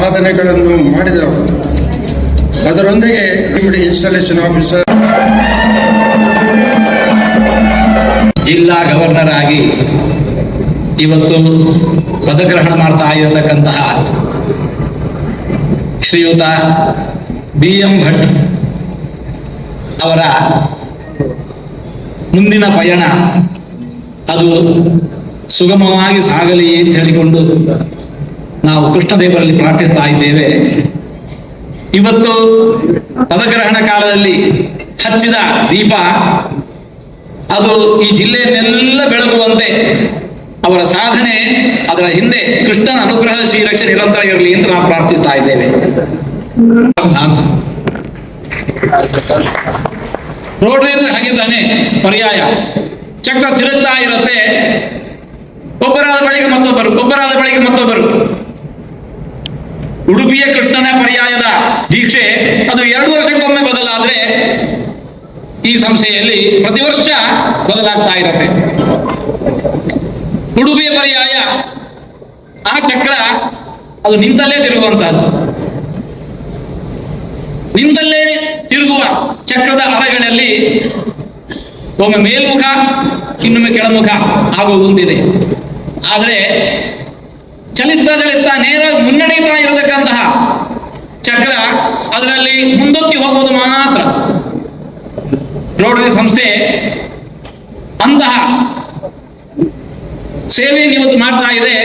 ಸಾಧನೆಗಳನ್ನು ಮಾಡಿದವರು. ಅದರೊಂದಿಗೆ ಇನ್ಸ್ಟಾಲೇಷನ್ ಆಫೀಸರ್, ಜಿಲ್ಲಾ ಗವರ್ನರ್ ಆಗಿ ಇವತ್ತು ಪದಗ್ರಹಣ ಮಾಡ್ತಾ ಇರತಕ್ಕಂತಹ ಶ್ರೀಯುತ BM ಭಟ್ ಅವರ ಮುಂದಿನ ಪಯಣ ಅದು ಸುಗಮವಾಗಿ ಸಾಗಲಿ ಅಂತ ಹೇಳಿಕೊಂಡು ನಾವು ಕೃಷ್ಣದೇವರಲ್ಲಿ ಪ್ರಾರ್ಥಿಸ್ತಾ ಇದ್ದೇವೆ. ಇವತ್ತು ಪದಗ್ರಹಣ ಕಾಲದಲ್ಲಿ ಹಚ್ಚಿದ ದೀಪ ಅದು ಈ ಜಿಲ್ಲೆಯನ್ನೆಲ್ಲ ಬೆಳಗುವಂತೆ ಅವರ ಸಾಧನೆ, ಅದರ ಹಿಂದೆ ಕೃಷ್ಣನ ಅನುಗ್ರಹದ ಶ್ರೀರಕ್ಷೆ ನಿರಂತರ ಇರಲಿ ಅಂತ ನಾವು ಪ್ರಾರ್ಥಿಸ್ತಾ ಇದ್ದೇವೆ. ರೋಟರಿ ಅಂದ್ರೆ ಹಾಗಿದ್ದಾನೆ, ಪರ್ಯಾಯ ಚಕ್ರ ತಿರುಗ್ತಾ ಇರುತ್ತೆ. ಒಬ್ಬರಾದ ಬಳಿಕ ಮತ್ತೊಬ್ಬರು, ಒಬ್ಬರಾದ ಬಳಿಕ ಮತ್ತೊಬ್ಬರು. ಉಡುಪಿಯ ಕೃಷ್ಣನ ಪರ್ಯಾಯದ ದೀಕ್ಷೆ ಅದು 2 ವರ್ಷಕ್ಕೊಮ್ಮೆ ಬದಲಾದ್ರೆ ಈ ಸಂಸ್ಥೆಯಲ್ಲಿ ಪ್ರತಿ ವರ್ಷ ಬದಲಾಗ್ತಾ ಇರುತ್ತೆ. ಉಡುಪಿಯ ಪರ್ಯಾಯ ಆ ಚಕ್ರ ಅದು ನಿಂತಲ್ಲೇ ತಿರುಗುವಂತಹದ್ದು. ನಿಂತಲ್ಲೇ ತಿರುಗುವ ಚಕ್ರದ ಅರಗಳಲ್ಲಿ ಒಮ್ಮೆ ಮೇಲ್ಮುಖ ಇನ್ನೊಮ್ಮೆ ಕೆಳಮುಖ ಆಗುವುದಿದೆ. ಆದರೆ ಚಲಿಸ್ತಾ ಚಲಿಸ್ತಾ ನೇರ ಮುನ್ನಡೆಯುತ್ತಾ ಇರತಕ್ಕಂತಹ ಚಕ್ರ ಅದರಲ್ಲಿ ಮುಂದಕ್ಕೆ ಹೋಗುವುದು ಮಾತ್ರ. ರೋಟರಿ ಸಂಸ್ಥೆ ಅಂತಹ ಸೇವೆಯನ್ನು ಇವತ್ತು ಮಾಡ್ತಾ ಇದೆ.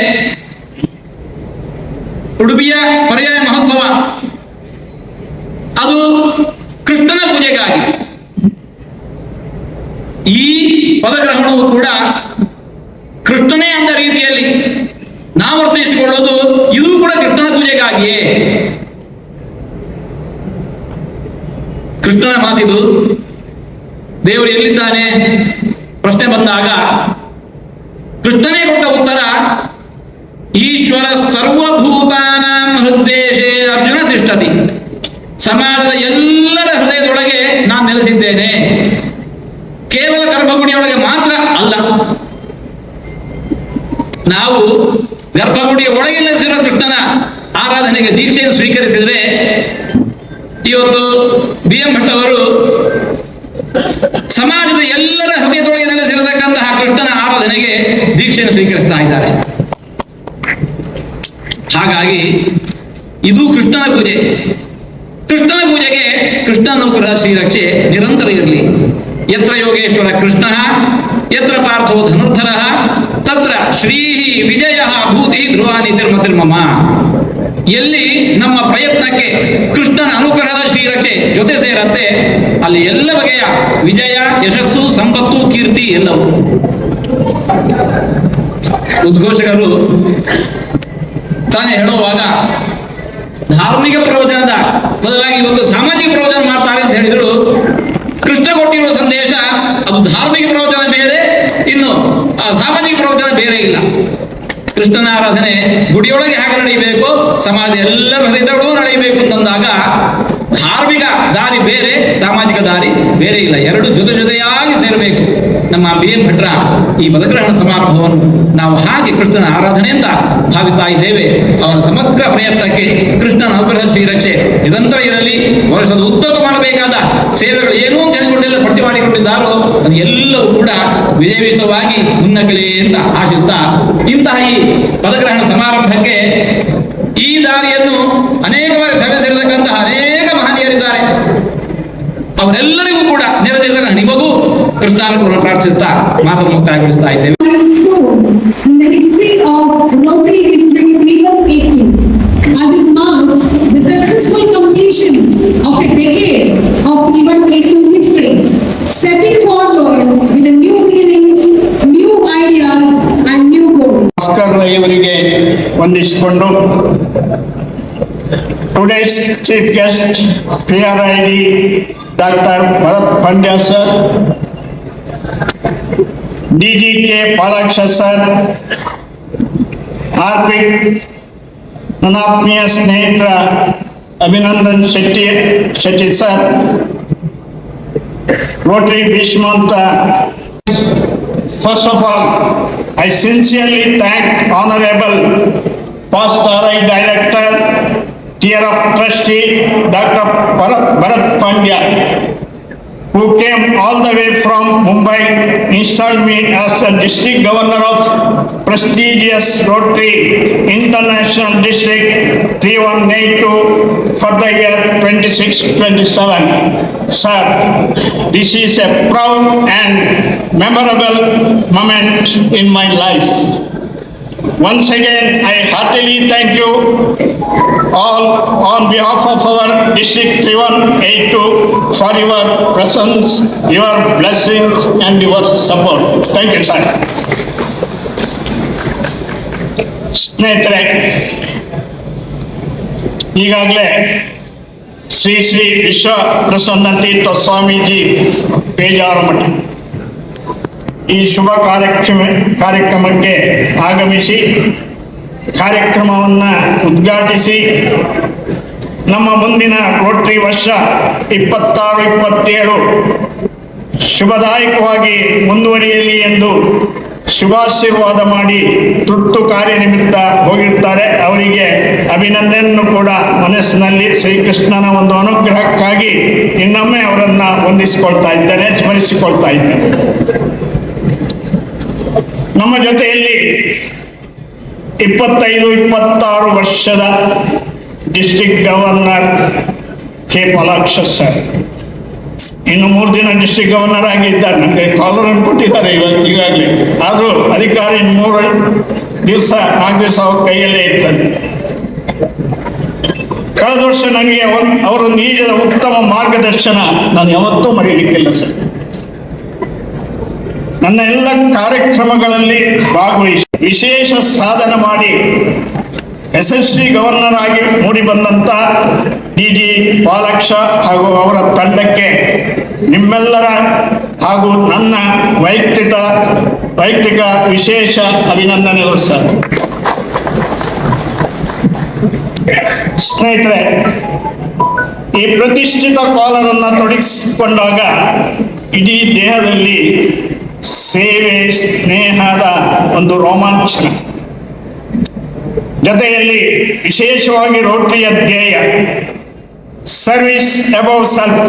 ಉಡುಪಿಯ ಪರ್ಯಾಯ ಮಹೋತ್ಸವ ಅದು ಕೃಷ್ಣನ ಪೂಜೆಗಾಗಿ. ಈ ಪದಗ್ರಹಣವು ಕೂಡ ಕೃಷ್ಣನೇ ಅಂದ ರೀತಿಯಲ್ಲಿ ನಾವು ಅರ್ಥೈಸಿಕೊಳ್ಳೋದು ಇದು ಕೂಡ ಕೃಷ್ಣನ ಪೂಜೆಗಾಗಿಯೇ. ಕೃಷ್ಣನ ಮಾತಿದು. ದೇವರು ಎಲ್ಲಿದ್ದಾನೆ ಪ್ರಶ್ನೆ ಬಂದಾಗ ಕೃಷ್ಣನೇ ಕೊಟ್ಟ ಉತ್ತರ, ಈಶ್ವರ ಸರ್ವಭೂತಾನಾಂ ಹೃದ್ದೇಶೇ ಅರ್ಜುನ ತಿಷ್ಠತಿ. ಸಮಾಜದ ಎಲ್ಲರ ಹೃದಯದೊಳಗೆ ನಾನು ನೆಲೆಸಿದ್ದೇನೆ, ಕೇವಲ ಗರ್ಭಗುಡಿಯೊಳಗೆ ಮಾತ್ರ ಅಲ್ಲ. ನಾವು ಗರ್ಭಗುಡಿಯ ಒಳಗೆ ನೆಲೆಸಿರುವ ಕೃಷ್ಣನ ಆರಾಧನೆಗೆ ದೀಕ್ಷೆಯನ್ನು ಸ್ವೀಕರಿಸಿದರೆ ಇವತ್ತು BM ಭಟ್ ಅವರು ಸಮಾಜದ ಎಲ್ಲರ ಹೃದಯದೊಳಗೆ ನೆಲೆಸಿರತಕ್ಕಂತಹ ಕೃಷ್ಣನ ಆರಾಧನೆಗೆ ದೀಕ್ಷೆಯನ್ನು ಸ್ವೀಕರಿಸ್ತಾ ಇದ್ದಾರೆ. ಹಾಗಾಗಿ ಇದು ಕೃಷ್ಣನ ಪೂಜೆ. ಕೃಷ್ಣನ ಪೂಜೆಗೆ ಕೃಷ್ಣನ ಅನುಗ್ರಹ ಶ್ರೀರಕ್ಷೆ ನಿರಂತರ ಇರಲಿ. ಯತ್ರ ಯೋಗೇಶ್ವರ ಕೃಷ್ಣ ಯತ್ರ ಪಾರ್ಥೋ ಧನುರ್ಧರ ತತ್ರ ಶ್ರೀ ವಿಜಯ ಭೂತಿ ಧ್ರುವಾನಿ ತಿರ್ಮತಿರ್ಮಮ. ಎಲ್ಲಿ ನಮ್ಮ ಪ್ರಯತ್ನಕ್ಕೆ ಕೃಷ್ಣನ ಅನುಗ್ರಹದ ಶ್ರೀರಕ್ಷೆ ಜೊತೆ ಸೇರತ್ತೆ ಅಲ್ಲಿ ಎಲ್ಲ ಬಗೆಯ ವಿಜಯ, ಯಶಸ್ಸು, ಸಂಪತ್ತು, ಕೀರ್ತಿ ಎಲ್ಲವೂ. ಉದ್ಘೋಷಕರು ತಾನೇ ಹೇಳುವಾಗ ಧಾರ್ಮಿಕ ಪ್ರವಚನದ ಬದಲಾಗಿ ಇವತ್ತು ಸಾಮಾಜಿಕ ಪ್ರವಚನ ಮಾಡ್ತಾರೆ ಅಂತ ಹೇಳಿದ್ರು. ಕೃಷ್ಣ ಕೊಟ್ಟಿರುವ ಸಂದೇಶ ಅದು ಧಾರ್ಮಿಕ ಪ್ರವಚನ ಬೇರೆ, ಇನ್ನು ಸಾಮಾಜಿಕ ಪ್ರವಚನ ಬೇರೆ ಇಲ್ಲ. ಕೃಷ್ಣನ ಆರಾಧನೆ ಗುಡಿಯೊಳಗೆ ಹೇಗೆ ನಡೆಯಬೇಕು, ಸಮಾಜ ಎಲ್ಲರ ಹೃದಯದೊಳಗೂ ನಡೆಯಬೇಕು ಅಂತಂದಾಗ ಧಾರ್ಮಿಕ ದಾರಿ ಬೇರೆ, ಸಾಮಾಜಿಕ ದಾರಿ ಬೇರೆ ಇಲ್ಲ. ಎರಡು ಜೊತೆಯಾಗಿ ಸೇರಬೇಕು. ನಮ್ಮ BM ಭಟ್ರ ಈ ಪದಗ್ರಹಣ ಸಮಾರಂಭವನ್ನು ನಾವು ಹಾಗೆ ಕೃಷ್ಣನ ಆರಾಧನೆ ಅಂತ ಭಾವಿಸ್ತಾ ಇದ್ದೇವೆ. ಅವರ ಸಮಗ್ರ ಪ್ರಯತ್ನಕ್ಕೆ ಕೃಷ್ಣನ ಅನುಗ್ರಹ ಶ್ರೀರಕ್ಷೆ ನಿರಂತರ ಇರಲಿ. ವರ್ಷದ ಉದ್ದಕ್ಕೂ ಮಾಡಬೇಕಾದ ಸೇವೆಗಳು ಏನು ಅಂತ ಹೇಳಿಕೊಂಡೆಲ್ಲ ಪಟ್ಟಿ ಮಾಡಿಕೊಂಡಿದ್ದಾರೋ ಅದು ಎಲ್ಲವೂ ಕೂಡ ವಿಜಯಯುತವಾಗಿ ಮುನ್ನಗಲಿ ಅಂತ ಆಶಿಸ್ತಾ, ಇಂತಹ ಈ ಪದಗ್ರಹಣ ಸಮಾರಂಭಕ್ಕೆ ಈ ದಾರಿಯನ್ನು ಅನೇಕ ಬಾರಿ ಸೇವೆ ಸೇರಿರತಕ್ಕಂತಹ ಅನೇಕ ಮಹನೀಯರಿದ್ದಾರೆ. ಅವರೆಲ್ಲರಿಗೂ ಕೂಡ ನೆರೆದಿದ್ದಾಗ ನಿಮಗೂ ಕೃಷ್ಣಾನುಗ್ರಹ ಪ್ರಾರ್ಥಿಸ್ತಾ ಮಾತನ್ನು ಮುಕ್ತಾಯಗೊಳಿಸ್ತಾ ಇದ್ದೇವೆ. As it marks the successful completion of a decade of event making history, stepping forward with a new beginnings, new ideas and new goals. Bhaskar ಇವರಿಗೆ ವಂದಿಸಿಕೊಂಡು today's chief guest PRID doctor Bharat Pandya sir, DGK Palaksha sir, ಆರ್ಪಿಟ್ ನನ್ನ ಆತ್ಮೀಯ ಸ್ನೇಹಿತರ Abhinandan Shetty sir, Rotary ಭೀಷ್ಮಂತ. First of all, I sincerely thank Honorable Past RI Director tier of trustee, Dr. Bharat Pandya, who came all the way from Mumbai, installed me as the district governor of prestigious Rotary International District 3182 for the year 26-27. Sir, this is a proud and memorable moment in my life. Once again, I heartily thank you all on behalf of our District 3182 for your presence, your blessings and your support. Thank you, sir. ಸ್ನೇಹಿತರೆ, ಈಗಾಗಲೇ ಶ್ರೀ ಶ್ರೀ ವಿಶ್ವ ಪ್ರಸನ್ನ ತೀರ್ಥ ಸ್ವಾಮೀಜಿ ಪೇಜಾವರ ಮಠ ಈ ಶುಭ ಕಾರ್ಯಕ್ರಮಕ್ಕೆ ಆಗಮಿಸಿ ಕಾರ್ಯಕ್ರಮವನ್ನು ಉದ್ಘಾಟಿಸಿ ನಮ್ಮ ಮುಂದಿನ ರೋಟರಿ ವರ್ಷ 26-27 ಶುಭದಾಯಕವಾಗಿ ಮುಂದುವರಿಯಲಿ ಎಂದು ಶುಭಾಶೀರ್ವಾದ ಮಾಡಿ ತುರ್ತು ಕಾರ್ಯನಿಮಿತ್ತ ಹೋಗಿರ್ತಾರೆ. ಅವರಿಗೆ ಅಭಿನಂದನೆಯನ್ನು ಕೂಡ ಮನಸ್ಸಿನಲ್ಲಿ ಶ್ರೀಕೃಷ್ಣನ ಒಂದು ಅನುಗ್ರಹಕ್ಕಾಗಿ ಇನ್ನೊಮ್ಮೆ ಅವರನ್ನು ವಂದಿಸಿಕೊಳ್ತಾ ಇದ್ದೇನೆ, ಸ್ಮರಿಸಿಕೊಳ್ತಾ ಇದ್ದೇನೆ. ನಮ್ಮ ಜೊತೆಯಲ್ಲಿ 25-26 ವರ್ಷದ district governor K Palaksha sir, ಇನ್ನು 3 ದಿನ ಡಿಸ್ಟ್ರಿಕ್ಟ್ ಗವರ್ನರ್ ಆಗಿದ್ದಾರೆ. ನಮಗೆ ಕಾಲರ್ ಅನ್ನು ಕೊಟ್ಟಿದ್ದಾರೆ ಈಗಾಗಲೇ. ಆದರೂ ಅಧಿಕಾರಿ 4 ದಿವಸ ಅವ್ರ ಕೈಯಲ್ಲೇ ಇರ್ತಾರೆ. ಕಳೆದ ವರ್ಷ ನನಗೆ ಅವರು ನೀಡಿದ ಉತ್ತಮ ಮಾರ್ಗದರ್ಶನ ನಾನು ಯಾವತ್ತೂ ಮರೆಯಲಿಕ್ಕಿಲ್ಲ ಸರ್. ನನ್ನ ಎಲ್ಲ ಕಾರ್ಯಕ್ರಮಗಳಲ್ಲಿ ಭಾಗವಹಿಸಿ ವಿಶೇಷ ಸಾಧನೆ ಮಾಡಿ ಯಶಸ್ವಿ ಗವರ್ನರ್ ಆಗಿ ಮೂಡಿ ಬಂದಂತ DG ಪಾಲಾಕ್ಷ ಹಾಗೂ ಅವರ ತಂಡಕ್ಕೆ ನಿಮ್ಮೆಲ್ಲರ ಹಾಗೂ ನನ್ನ ವೈಯಕ್ತಿಕ ವಿಶೇಷ ಅಭಿನಂದನೆಗಳು ಸರ್. ಸ್ನೇಹಿತರೆ, ಈ ಪ್ರತಿಷ್ಠಿತ ಕಾಲರನ್ನು ತೊಡಗಿಸಿಕೊಂಡಾಗ ಇಡೀ ದೇಹದಲ್ಲಿ ಸೇವೆ ಸ್ನೇಹದ ಒಂದು ರೋಮಾಂಚನ, ಜೊತೆಯಲ್ಲಿ ವಿಶೇಷವಾಗಿ ರೋಟರಿಯ ಧ್ಯೇಯ ಸರ್ವಿಸ್ ಅಬೌವ್ ಸೆಲ್ಫ್,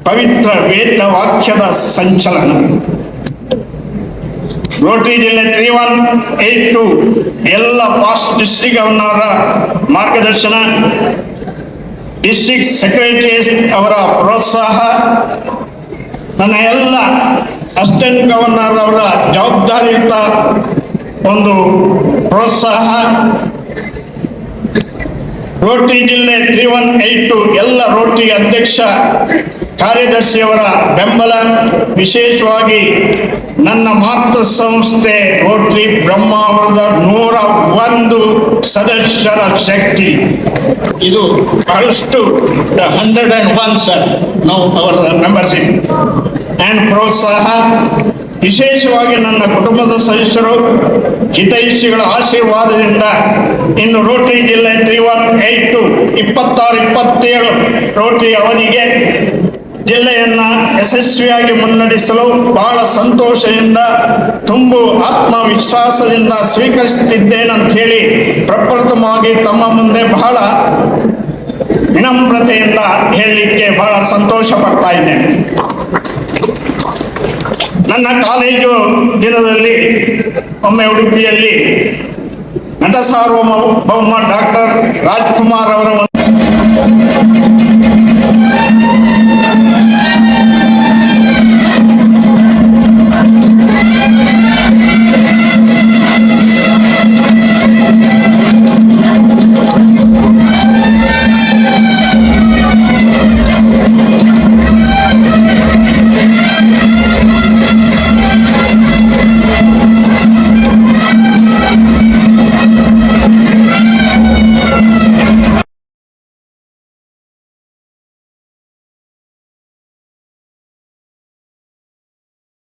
ಪವಿತ್ರ ವೇದ ವಾಕ್ಯದ ಸಂಚಲನ. ರೋಟರಿ ಜಿಲ್ಲೆ 3182 ಎಲ್ಲ ಪಾಸ್ಟ್ ಡಿಸ್ಟ್ರಿಕ್ಟ್ ಗವರ್ನರ್ ಮಾರ್ಗದರ್ಶನ, ಡಿಸ್ಟ್ರಿಕ್ಟ್ ಸೆಕ್ರೆಟರಿ ಅವರ ಪ್ರೋತ್ಸಾಹ, ನನ್ನ ಎಲ್ಲ ಅಸಿಸ್ಟೆಂಟ್ ಗವರ್ನರ್ ಅವರ ಜವಾಬ್ದಾರಿಯುತ ಒಂದು ಪ್ರೋತ್ಸಾಹ, ರೋಟರಿ ಜಿಲ್ಲೆ 3182 ಎಲ್ಲ ರೋಟರಿ ಅಧ್ಯಕ್ಷ ಕಾರ್ಯದರ್ಶಿಯವರ ಬೆಂಬಲ, ವಿಶೇಷವಾಗಿ ನನ್ನ ಮಾತೃ ಸಂಸ್ಥೆ ರೋಟರಿ ಬ್ರಹ್ಮಾವರದ 101 ಸದಸ್ಯರ ಶಕ್ತಿ, ಇದು ಬಹಳಷ್ಟು 101 ಸರ್ ನಾವು ಅವರ ಮೆಂಬರ್ಶಿಪ್ ಆ್ಯಂಡ್ ಪ್ರೋತ್ಸಾಹ, ವಿಶೇಷವಾಗಿ ನನ್ನ ಕುಟುಂಬದ ಸದಸ್ಯರು ಹಿತೈಷಿಗಳ ಆಶೀರ್ವಾದದಿಂದ ಇನ್ನು ರೋಟರಿ ಜಿಲ್ಲೆ 3182 26-27 ರೋಟರಿ ಅವಧಿಗೆ ಜಿಲ್ಲೆಯನ್ನು ಯಶಸ್ವಿಯಾಗಿ ಮುನ್ನಡೆಸಲು ಬಹಳ ಸಂತೋಷದಿಂದ ತುಂಬು ಆತ್ಮವಿಶ್ವಾಸದಿಂದ ಸ್ವೀಕರಿಸುತ್ತಿದ್ದೇನಂತ ಹೇಳಿ ಪ್ರಪ್ರಥಮವಾಗಿ ತಮ್ಮ ಮುಂದೆ ಬಹಳ ವಿನಮ್ರತೆಯಿಂದ ಹೇಳಲಿಕ್ಕೆ ಬಹಳ ಸಂತೋಷ ಪಡ್ತಾ ಇದ್ದೇನೆ. ನನ್ನ ಕಾಲೇಜು ದಿನದಲ್ಲಿ ಒಮ್ಮೆ ಉಡುಪಿಯಲ್ಲಿ ನಟ ಸಾರ್ವಭೌಮ ಡಾಕ್ಟರ್ ರಾಜ್ಕುಮಾರ್ ಅವರ